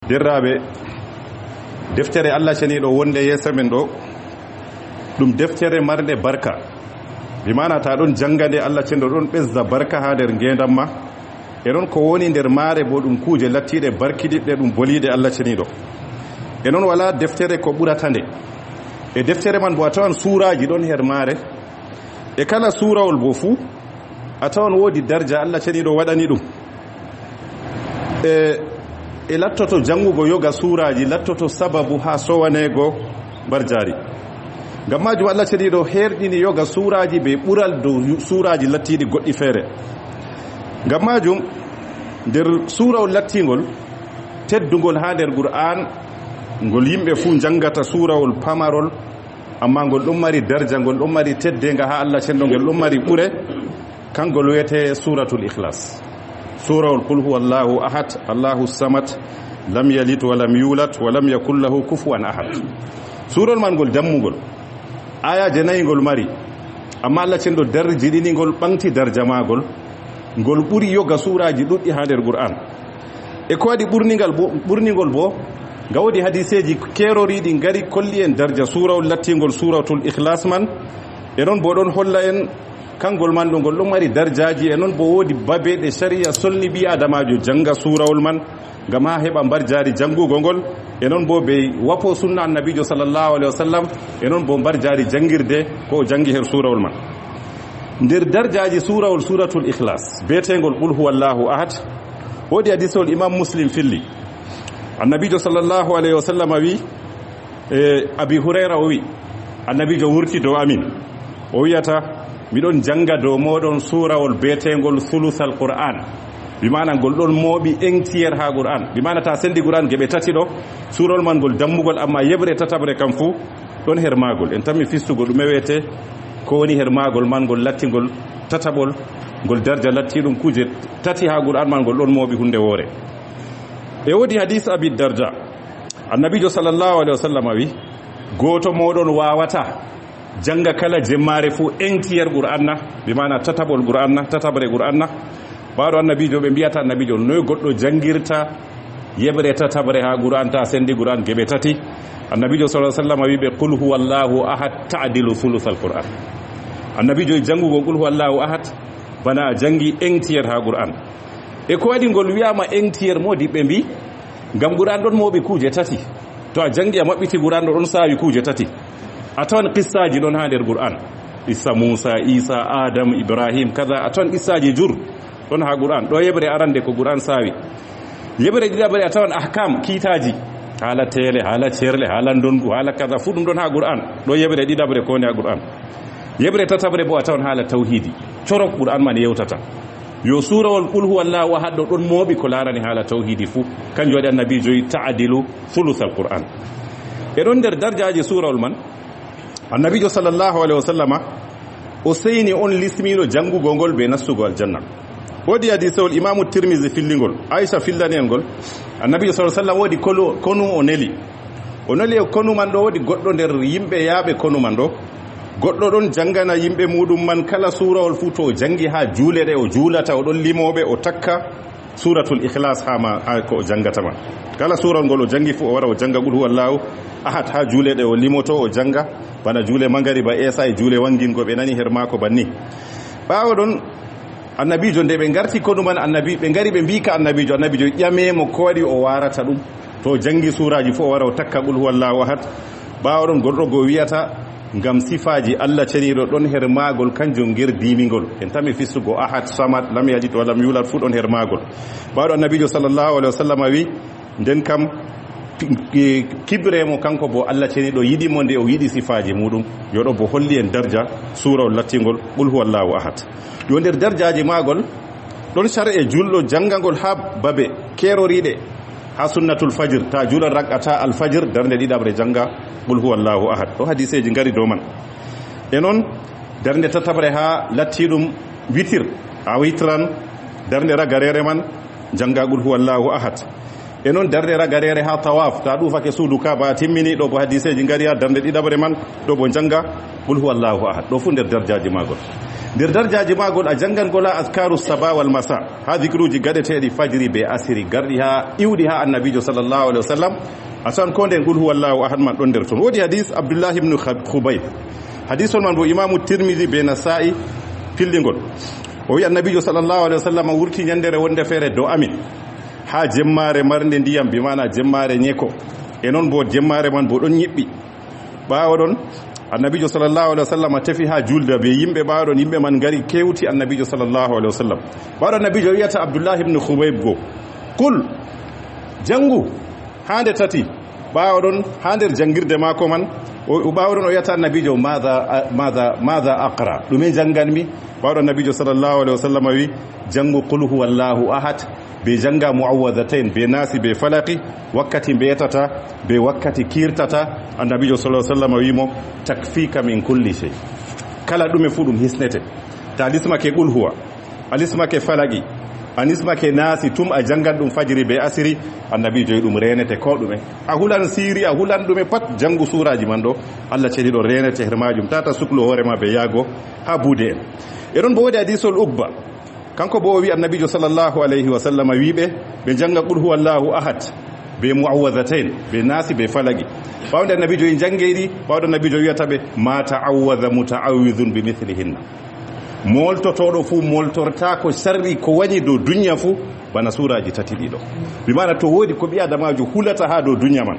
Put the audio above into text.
derraɓe deftere Allah ceniɗo wonde yeeso men ɗo ɗum deftere marde barka bi mana ta ɗon jangande Allah ceniɗo ɗon ɓesda barka ha nder ngendam ma e non ko woni nder maare bo ɗum kuje lattiɗe barkiɗiɗɗe ɗum boliɗe Allah ceniɗo e non wala deftere ko ɓurata nde e deftere man bo a tawan suraji ɗon her maare e kala surawol bo fuu a tawan woodi darja Allah ceniɗo waɗani ɗum e lattoto jangugo yoga suraji lattoto sababu ha sowanego barjari ngam majum Allah ceniɗo herɗini yoga suraji be ɓural dow suraji lattiɗi goɗɗi feere ngam majum nder surawol lattingol teddugol ha nder Qur'an ngol yimɓe fuu jangata surawol pamarol amma ngol ɗum mari darja ngol ɗum mari teddenga ha Allah ceniɗo ngel ɗum mari ɓure kangol wiyete suratul ikhlas surawol qul huwallahu ahad allahu samad lam yalid wa lam yulad wa lam yakul lahu kufuwan ahad surol man ngol dammugol ayaje nayi ngol mari amma Allah ceniɗo darjiɗini ngol ɓanti darja magol ngol ɓuri yoga suraji ɗuɗɗi ha nder Qur'an e ko waɗi ɓurnigol bo nga wodi hadiseji keroriɗi ngari kolli en darja surawol lattingol suratul ikhlas man e non bo ɗon holla en kangol man ɗo ngol ɗon mari darjaji e non bo wodi babe ɗe sharia solni bi adamajo janga surawol man ngam ha heɓa mbarjari jangugo ngol e non bo ɓe wapo sunna annabijo sallllahu alayhi wa sallam e non bo mbarjari jangirde ko jangi her surawol man nder darjaji surawol suratul ikhlas betegol qul huwallahu ahad wodi hadisol imam muslim filli annabijo sallllahu alayhi wa sallam wi abi hurayra o wi annabijo wurti dow amin o wiyata miɗon janga dow moɗon surawol betegol sulusal qur'an bimana ngol ɗon mooɓi entiére ha qur'an bimana ta sendi qur'an geɓe tati ɗo surawol man ngol dammugol amma yeɓre tatabre kam fuu ɗon her magol en tanmi fistugo ɗume wiyete ko woni her magol man ngol lattingol tataɓol ngol darja lattiɗum kuje tati ha qur'an man ngol ɗon mooɓi hunde woore e wodi hadis abi darja annabijo sallllahu alayhi wa sallam wi goto moɗon wawata janga kala jemmare fuu entiére qur'an na bimana tataɓol qur'an na tatabre qur'an na baɗo annabijo ɓe mbiyata annabijo noy goɗɗo jangirta yeɓre tatabre ha qur'an ta sendi qur'an geɓe tati annabijo sa sallam wiɓe qul huwallahu ahad ta'dilu sulusal qur'an annabijo jangugo qul huwallahu ahad bana a jangi entiére ha qur'an e ko waɗi ngol wiyama entiére modi ɓe mbi ngam qur'an ɗon moɓi kuje tati to a jangi a maɓɓiti qur'an ɗo ɗon sawi kuje tati a tawan qissaji ɗon ha nder qur'an issa moussa isa adam ibrahim kaza a tawan qissaji jur ɗon ha qur'an ɗo yeɓre arande ko qur'an sawi yeɓre ɗiɗaɓre a tawan ahkam kiitaji haala teele haala cerle haala ndongu haala kaza fu ɗum ɗon ha qur'an ɗo yeɓre ɗiɗaɓre ko woni ha qur'an yeɓre tataɓre bo a tawan haala tawhidi corok qur'an man yewtata yo surawol qul huwallahu ahad ɗo ɗon mooɓi ko larani haala tawhidi fuu kanjum waɗi annabijo yi ta'dilu sulusal qur'an e ɗon nder darjaji surawol man annabijo sallllahu alayhi wa sallama o seyni on lismiɗo jangugo ngol be nastugo aljanna wodi hadisewol imamu tirmisi fillingol aicha fillani en ngol annabijo sa sallam wodi konu o neli e konu man ɗo wodi goɗɗo nder yimɓe yaaɓe konu man ɗo goɗɗo ɗon jangana yimɓe muɗum man kala surawol fuu to o jangi ha juule ɗe o juulata o ɗon limoɓe o takka suratul ikhlas ha ko o jangata man kala surawol ngol o jangi fuu o wara o janga qul huwallahu ahad ha juule ɗe o limoto o janga bana juule magariba esa e juule wangingo ɓe nani her mako banni ɓawo ɗon annabijo nde ɓe garti konu man ɓe ngari ɓe mbika annabijo ƴamemo ko waɗi o warata ɗum to jangi suraji fuu o wara o takka qul huwallahu ahad ɓawo ɗon goɗɗo go wiyata ngam sifaji Allah ceniɗo ɗon her magol kanjum girdimigol en tami fistugo ahad samad lam yalid wa lam yulad fu ɗon her magol ɓaɗo annabijo sallllahu alayhi wa sallam wi nden kam kibremo kanko bo Allah ceniɗo yiɗimo nde o yiɗi sifaji muɗum yoɗo bo holli en darja surawol lattingol qul huwallahu ahad yo nder darjaji magol ɗon shar'e julɗo jangagol ha babe keroriɗe ha sunnatul fajr ta juulan rak'ata alfajr darnde ɗiɗaɓre janga qul huwallahu ahad ɗo hadiseji ngari dow man e noon darnde tataɓre ha lattiɗum witir a witran darnde ragarere man janga qul huwallahu ahad e noon darnde ragarere ha tawaf ta ɗufake suudu kaba timmini ɗo bo hadiseji ngari ha darnde ɗiɗaɓre man ɗo bo janga qul huwallahu ahad ɗo fu nder darjaji magol nder darjaji magol a jangan gola azkaru saba wal masa ha zikruji gadeteɗi fajiri be asiri garɗi ha iwɗi ha annabijo sallallahu alaihi wasallam asan ko nden qul huwallahu ahad man ɗon nder ton wodi hadith abdullah ibn khubayb hadith on man bo imamu tirmidhi be nasa'i pillingol o wi annabijo sallallahu alaihi wasallam wurti nyandere wonde fere do amin ha jemmare marnde ndiyam bi mana jemmare nyeko e non bo jemmare man bo don nyibbi bawo don annabijo sallallahu alaihi wasallam tafi ha julda be yimbe bawo don yimbe man gari kewti annabijo sallallahu alaihi wasallam bawo annabijo wiyata abdullah ibn khubayb go kul jangu hande tati bawo don hander jangirde mako man o bawo don o yata annabijo madha aqra dume janganmi bawo annabijo sallallahu alaihi wasallam wi jangu qul huwallahu ahad be janga muawwadatain be nasi be falaqi wakkati beetata be wakkati kirtata annabijo sallallahu alaihi wasallam wimo takfika min kulli shay kala dume fudum hisnete ta lisma ke qul huwa alisma ke falaqi anisma ke nasi tum a jangan dum fajiri be asiri annabijo dum renete ko dume a hulan siri a hulan dume pat jangu suraji man do Allah cedi do renete hermajum tata suklo hore ma be yago ha bude e don bo wodi hadithul ubba kanko bo wi annabijo sallallahu alaihi wasallam wibe be janga qul huwallahu ahad be muawwadatain be nasi be falagi bawde annabijo en jangeedi bawde annabijo wiyata be ma ta'awwadha muta'awwidhun bi mithlihinna moltotodo fu moltorta ko sharri ko wani do dunya fu bana suraji tati dido bi mana to wodi ko bi adamajo hulata ha do dunya man